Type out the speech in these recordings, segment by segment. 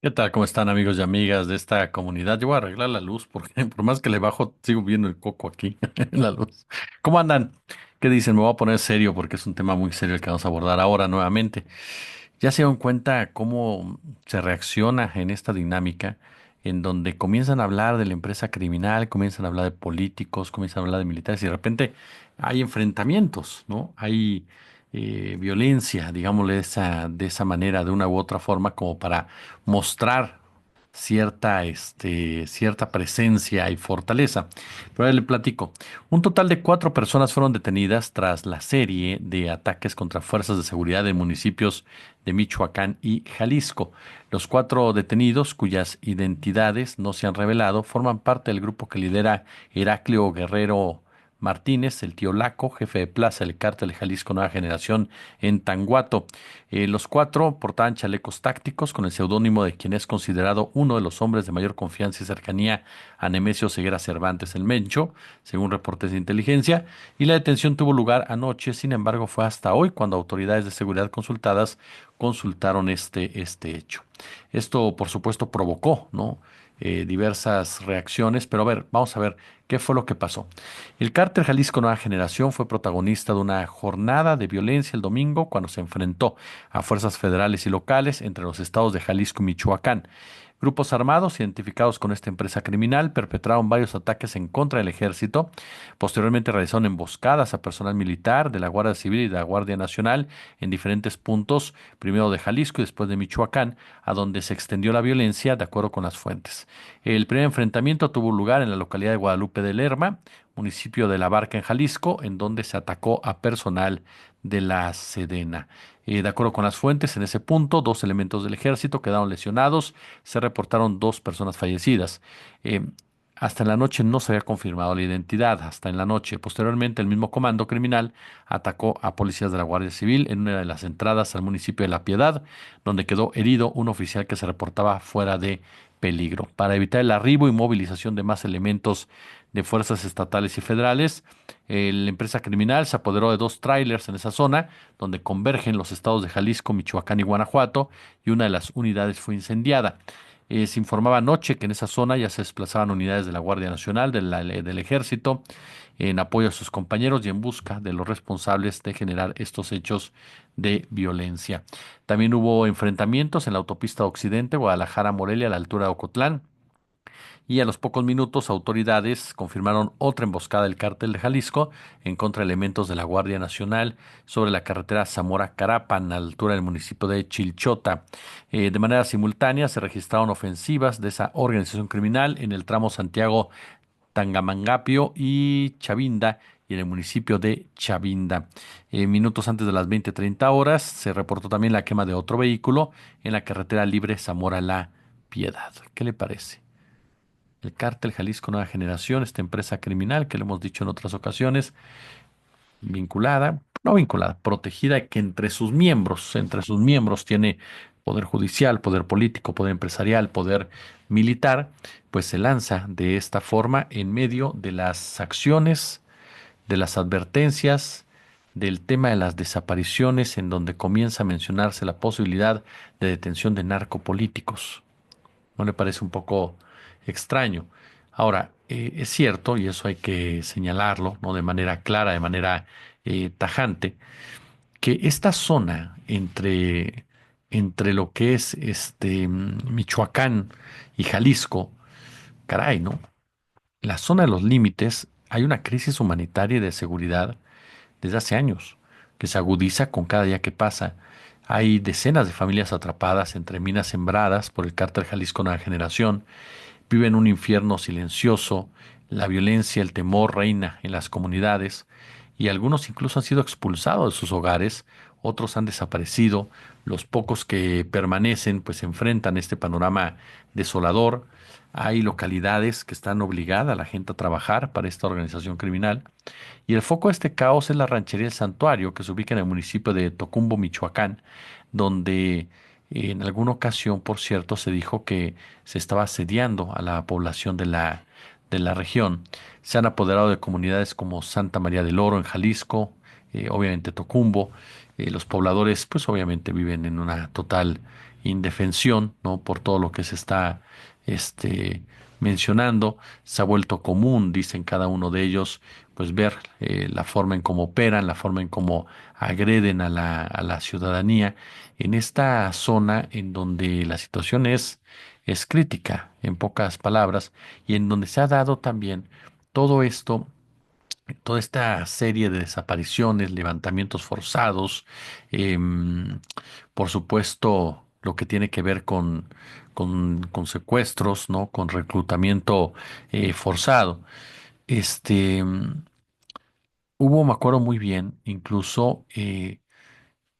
¿Qué tal? ¿Cómo están amigos y amigas de esta comunidad? Yo voy a arreglar la luz porque por más que le bajo, sigo viendo el coco aquí en la luz. ¿Cómo andan? ¿Qué dicen? Me voy a poner serio porque es un tema muy serio el que vamos a abordar ahora nuevamente. ¿Ya se dan cuenta cómo se reacciona en esta dinámica en donde comienzan a hablar de la empresa criminal, comienzan a hablar de políticos, comienzan a hablar de militares y de repente hay enfrentamientos, ¿no? Hay violencia, digámosle de esa manera, de una u otra forma, como para mostrar cierta presencia y fortaleza. Pero ahora le platico. Un total de 4 personas fueron detenidas tras la serie de ataques contra fuerzas de seguridad de municipios de Michoacán y Jalisco. Los 4 detenidos, cuyas identidades no se han revelado, forman parte del grupo que lidera Heraclio Guerrero Martínez, el tío Laco, jefe de plaza del cártel de Jalisco Nueva Generación en Tanguato. Los 4 portaban chalecos tácticos con el seudónimo de quien es considerado uno de los hombres de mayor confianza y cercanía a Nemesio Ceguera Cervantes el Mencho, según reportes de inteligencia, y la detención tuvo lugar anoche. Sin embargo, fue hasta hoy cuando autoridades de seguridad consultadas consultaron este hecho. Esto, por supuesto, provocó, ¿no? Diversas reacciones, pero a ver, vamos a ver qué fue lo que pasó. El cártel Jalisco Nueva Generación fue protagonista de una jornada de violencia el domingo cuando se enfrentó a fuerzas federales y locales entre los estados de Jalisco y Michoacán. Grupos armados identificados con esta empresa criminal perpetraron varios ataques en contra del ejército. Posteriormente realizaron emboscadas a personal militar de la Guardia Civil y de la Guardia Nacional en diferentes puntos, primero de Jalisco y después de Michoacán, a donde se extendió la violencia de acuerdo con las fuentes. El primer enfrentamiento tuvo lugar en la localidad de Guadalupe de Lerma, municipio de La Barca en Jalisco, en donde se atacó a personal de la Sedena. De acuerdo con las fuentes, en ese punto, 2 elementos del ejército quedaron lesionados, se reportaron 2 personas fallecidas. Eh, Hasta en la noche no se había confirmado la identidad, hasta en la noche. Posteriormente, el mismo comando criminal atacó a policías de la Guardia Civil en una de las entradas al municipio de La Piedad, donde quedó herido un oficial que se reportaba fuera de peligro. Para evitar el arribo y movilización de más elementos de fuerzas estatales y federales, la empresa criminal se apoderó de 2 tráilers en esa zona, donde convergen los estados de Jalisco, Michoacán y Guanajuato, y una de las unidades fue incendiada. Se informaba anoche que en esa zona ya se desplazaban unidades de la Guardia Nacional, del Ejército, en apoyo a sus compañeros y en busca de los responsables de generar estos hechos de violencia. También hubo enfrentamientos en la autopista Occidente, Guadalajara-Morelia, a la altura de Ocotlán, y a los pocos minutos autoridades confirmaron otra emboscada del cártel de Jalisco en contra de elementos de la Guardia Nacional sobre la carretera Zamora-Carapan, a la altura del municipio de Chilchota. De manera simultánea se registraron ofensivas de esa organización criminal en el tramo Santiago Tangamangapio y Chavinda, y en el municipio de Chavinda. Minutos antes de las 20:30 se reportó también la quema de otro vehículo en la carretera libre Zamora-La Piedad. ¿Qué le parece? El cártel Jalisco Nueva Generación, esta empresa criminal que lo hemos dicho en otras ocasiones, vinculada, no vinculada, protegida, que entre sus miembros tiene poder judicial, poder político, poder empresarial, poder militar, pues se lanza de esta forma en medio de las acciones, de las advertencias, del tema de las desapariciones, en donde comienza a mencionarse la posibilidad de detención de narcopolíticos. ¿No le parece un poco extraño? Ahora, es cierto, y eso hay que señalarlo, ¿no? De manera clara, de manera tajante, que esta zona entre lo que es Michoacán y Jalisco, caray, ¿no? La zona de los límites, hay una crisis humanitaria y de seguridad desde hace años, que se agudiza con cada día que pasa. Hay decenas de familias atrapadas entre minas sembradas por el cártel Jalisco Nueva Generación. Viven un infierno silencioso, la violencia, el temor reina en las comunidades, y algunos incluso han sido expulsados de sus hogares, otros han desaparecido. Los pocos que permanecen pues enfrentan este panorama desolador. Hay localidades que están obligadas a la gente a trabajar para esta organización criminal, y el foco de este caos es la ranchería El Santuario, que se ubica en el municipio de Tocumbo, Michoacán, donde en alguna ocasión, por cierto, se dijo que se estaba asediando a la población de la región. Se han apoderado de comunidades como Santa María del Oro en Jalisco, obviamente Tocumbo. Los pobladores, pues obviamente viven en una total indefensión, ¿no? Por todo lo que se está, este, mencionando. Se ha vuelto común, dicen cada uno de ellos, pues ver la forma en cómo operan, la forma en cómo agreden a la ciudadanía en esta zona en donde la situación es crítica, en pocas palabras, y en donde se ha dado también todo esto, toda esta serie de desapariciones, levantamientos forzados, em, por supuesto, lo que tiene que ver con secuestros, ¿no? Con reclutamiento forzado. Este, Hubo, me acuerdo muy bien, incluso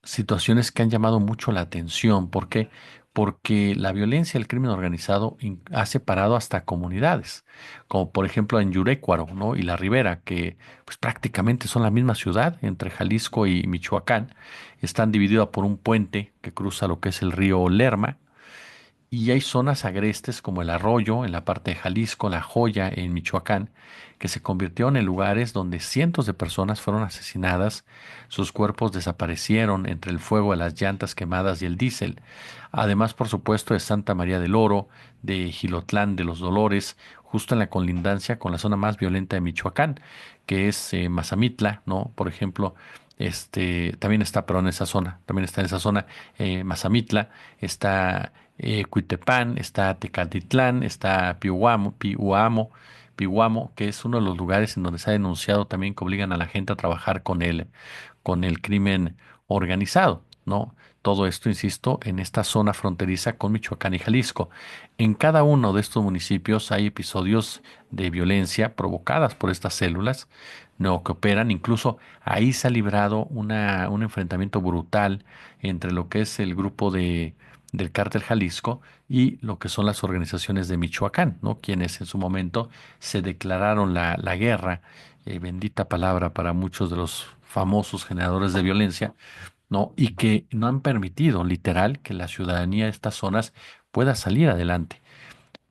situaciones que han llamado mucho la atención. ¿Por qué? Porque la violencia, el crimen organizado ha separado hasta comunidades, como por ejemplo en Yurécuaro, ¿no? Y La Ribera, que pues prácticamente son la misma ciudad entre Jalisco y Michoacán. Están divididas por un puente que cruza lo que es el río Lerma, y hay zonas agrestes como el Arroyo en la parte de Jalisco, La Joya en Michoacán, que se convirtieron en lugares donde cientos de personas fueron asesinadas, sus cuerpos desaparecieron entre el fuego de las llantas quemadas y el diésel. Además, por supuesto, de Santa María del Oro, de Gilotlán de los Dolores, justo en la colindancia con la zona más violenta de Michoacán, que es Mazamitla, ¿no? Por ejemplo, también está, pero en esa zona, también está en esa zona Mazamitla, está Cuitepán, está Tecatitlán, está Pihuamo, que es uno de los lugares en donde se ha denunciado también que obligan a la gente a trabajar con el crimen organizado, ¿no? Todo esto, insisto, en esta zona fronteriza con Michoacán y Jalisco. En cada uno de estos municipios hay episodios de violencia provocadas por estas células, ¿no? Que operan. Incluso ahí se ha librado un enfrentamiento brutal entre lo que es el grupo del Cártel Jalisco y lo que son las organizaciones de Michoacán, ¿no? Quienes en su momento se declararon la guerra, bendita palabra para muchos de los famosos generadores de violencia, ¿no? Y que no han permitido, literal, que la ciudadanía de estas zonas pueda salir adelante.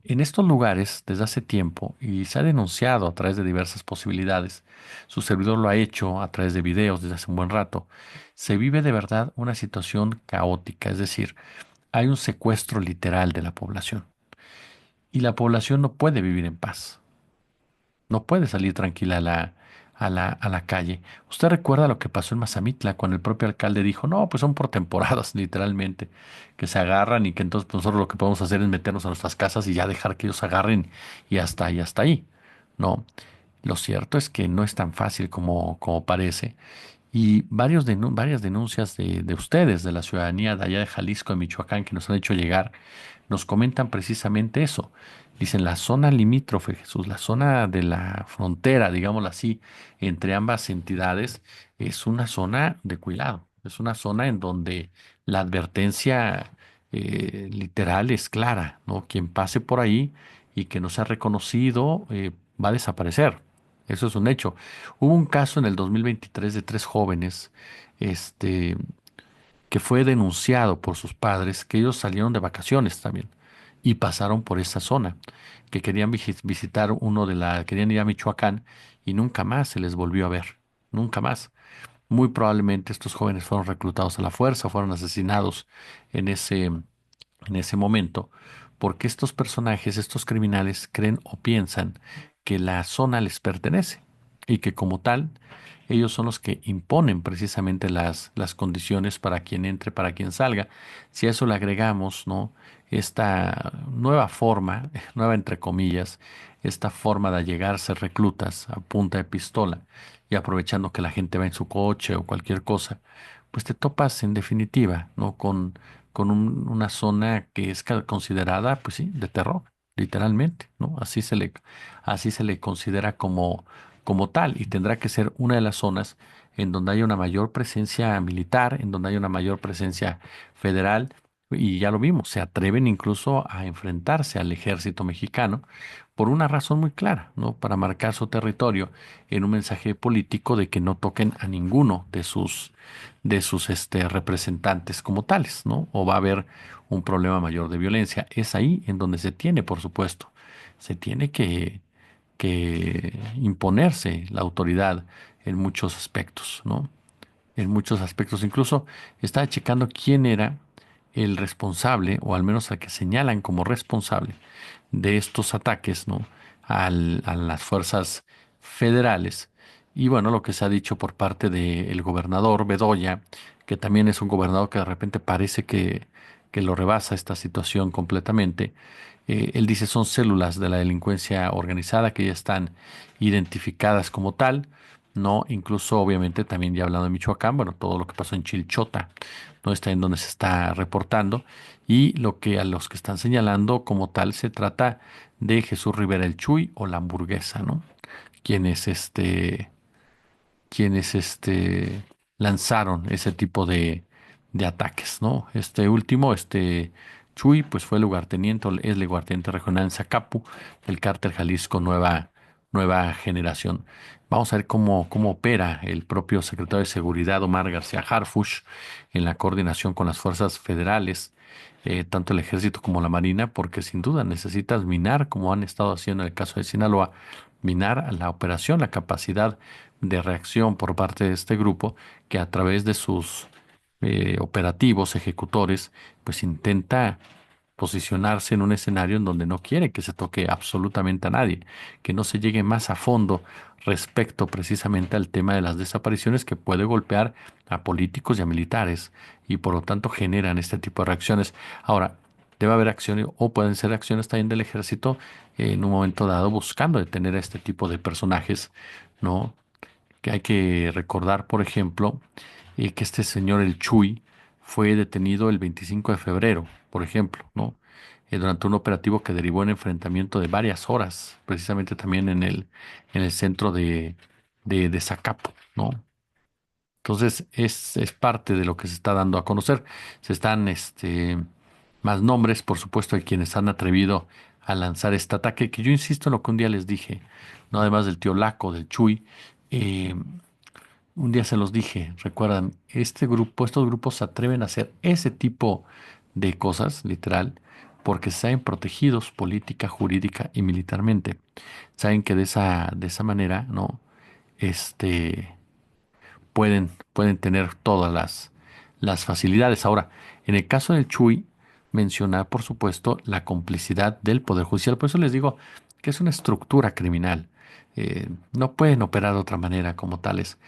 En estos lugares, desde hace tiempo, y se ha denunciado a través de diversas posibilidades, su servidor lo ha hecho a través de videos desde hace un buen rato, se vive de verdad una situación caótica, es decir, hay un secuestro literal de la población y la población no puede vivir en paz, no puede salir tranquila a la calle. ¿Usted recuerda lo que pasó en Mazamitla cuando el propio alcalde dijo, no, pues son por temporadas, literalmente, que se agarran y que entonces pues, nosotros lo que podemos hacer es meternos a nuestras casas y ya dejar que ellos se agarren y hasta ahí? No, lo cierto es que no es tan fácil como parece. Y varias denuncias de ustedes, de la ciudadanía de allá de Jalisco, de Michoacán, que nos han hecho llegar, nos comentan precisamente eso. Dicen, la zona limítrofe, Jesús, la zona de la frontera, digámoslo así, entre ambas entidades, es una zona de cuidado. Es una zona en donde la advertencia literal es clara, ¿no? Quien pase por ahí y que no sea reconocido va a desaparecer. Eso es un hecho. Hubo un caso en el 2023 de tres jóvenes, este, que fue denunciado por sus padres, que ellos salieron de vacaciones también y pasaron por esa zona, que querían visitar querían ir a Michoacán y nunca más se les volvió a ver, nunca más. Muy probablemente estos jóvenes fueron reclutados a la fuerza, fueron asesinados en ese momento, porque estos personajes, estos criminales, creen o piensan que la zona les pertenece y que como tal, ellos son los que imponen precisamente las condiciones para quien entre, para quien salga. Si a eso le agregamos, ¿no? Esta nueva forma, nueva entre comillas, esta forma de allegarse reclutas a punta de pistola y aprovechando que la gente va en su coche o cualquier cosa, pues te topas en definitiva, ¿no? Con una zona que es considerada, pues sí, de terror, literalmente, ¿no? Así se le considera como tal, y tendrá que ser una de las zonas en donde haya una mayor presencia militar, en donde haya una mayor presencia federal, y ya lo vimos, se atreven incluso a enfrentarse al ejército mexicano por una razón muy clara, ¿no? Para marcar su territorio en un mensaje político de que no toquen a ninguno de sus representantes como tales, ¿no? O va a haber un problema mayor de violencia. Es ahí en donde se tiene, por supuesto, se tiene que imponerse la autoridad en muchos aspectos, ¿no? en muchos aspectos. Incluso estaba checando quién era el responsable, o al menos al que señalan como responsable de estos ataques, ¿no? A las fuerzas federales. Y bueno, lo que se ha dicho por parte del gobernador Bedoya, que también es un gobernador que de repente parece que lo rebasa esta situación completamente. Él dice son células de la delincuencia organizada que ya están identificadas como tal, ¿no? Incluso obviamente también ya hablando de Michoacán, bueno, todo lo que pasó en Chilchota, ¿no? Está en donde se está reportando y lo que a los que están señalando como tal se trata de Jesús Rivera el Chuy o la hamburguesa, ¿no? Quienes lanzaron ese tipo de ataques, ¿no? Este último, Chuy, pues fue lugarteniente, o es lugarteniente regional en Zacapu, del cártel Jalisco Nueva Generación. Vamos a ver cómo opera el propio secretario de Seguridad, Omar García Harfuch, en la coordinación con las fuerzas federales, tanto el ejército como la marina, porque sin duda necesitas minar, como han estado haciendo en el caso de Sinaloa, minar la operación, la capacidad de reacción por parte de este grupo que a través de sus operativos, ejecutores, pues intenta posicionarse en un escenario en donde no quiere que se toque absolutamente a nadie, que no se llegue más a fondo respecto precisamente al tema de las desapariciones que puede golpear a políticos y a militares y por lo tanto generan este tipo de reacciones. Ahora, debe haber acciones o pueden ser acciones también del ejército en un momento dado buscando detener a este tipo de personajes, ¿no? Que hay que recordar, por ejemplo, que este señor El Chuy fue detenido el 25 de febrero, por ejemplo, ¿no? Durante un operativo que derivó en enfrentamiento de varias horas, precisamente también en el centro de Zacapu, ¿no? Entonces, es parte de lo que se está dando a conocer. Se están, más nombres, por supuesto, de quienes han atrevido a lanzar este ataque, que yo insisto en lo que un día les dije, no además del tío Laco, del Chuy, eh, un día se los dije, recuerdan, estos grupos se atreven a hacer ese tipo de cosas, literal, porque saben protegidos política, jurídica y militarmente. Saben que de esa manera, ¿no? Este, pueden tener todas las facilidades. Ahora, en el caso del Chuy, mencionar, por supuesto, la complicidad del Poder Judicial. Por eso les digo que es una estructura criminal. No pueden operar de otra manera como tales.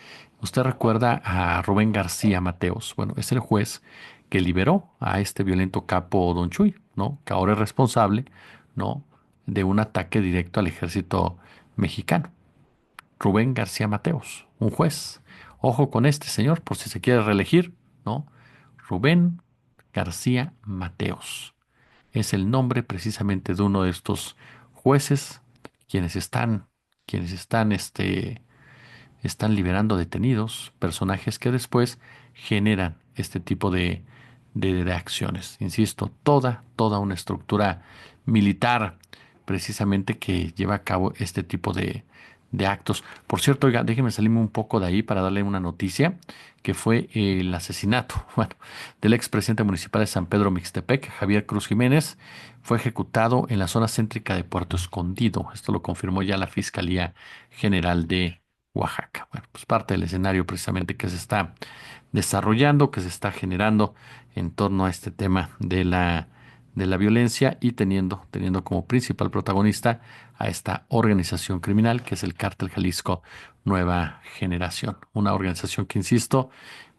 Usted recuerda a Rubén García Mateos. Bueno, es el juez que liberó a este violento capo Don Chuy, ¿no? Que ahora es responsable, ¿no? De un ataque directo al ejército mexicano. Rubén García Mateos, un juez. Ojo con este señor por si se quiere reelegir, ¿no? Rubén García Mateos. Es el nombre precisamente de uno de estos jueces quienes están, quienes están, están liberando detenidos, personajes que después generan este tipo de acciones. Insisto, toda una estructura militar precisamente que lleva a cabo este tipo de actos. Por cierto, oiga, déjeme salirme un poco de ahí para darle una noticia, que fue el asesinato, bueno, del expresidente municipal de San Pedro Mixtepec, Javier Cruz Jiménez, fue ejecutado en la zona céntrica de Puerto Escondido. Esto lo confirmó ya la Fiscalía General de Oaxaca. Bueno, pues parte del escenario precisamente que se está desarrollando, que se está generando en torno a este tema de la violencia y teniendo como principal protagonista a esta organización criminal que es el Cártel Jalisco Nueva Generación. Una organización que, insisto,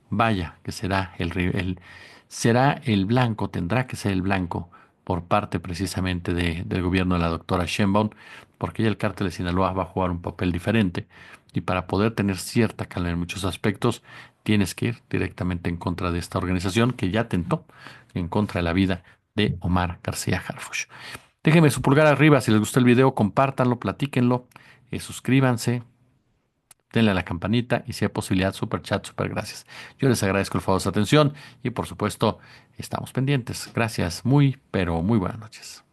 vaya, que será el blanco, tendrá que ser el blanco por parte precisamente del gobierno de la doctora Sheinbaum, porque ya el cártel de Sinaloa va a jugar un papel diferente y para poder tener cierta calma en muchos aspectos, tienes que ir directamente en contra de esta organización que ya tentó en contra de la vida de Omar García Harfuch. Déjenme su pulgar arriba si les gustó el video, compártanlo, platíquenlo, suscríbanse, denle a la campanita y si hay posibilidad, super chat, super gracias. Yo les agradezco el favor de su atención y por supuesto estamos pendientes. Gracias, muy, pero muy buenas noches.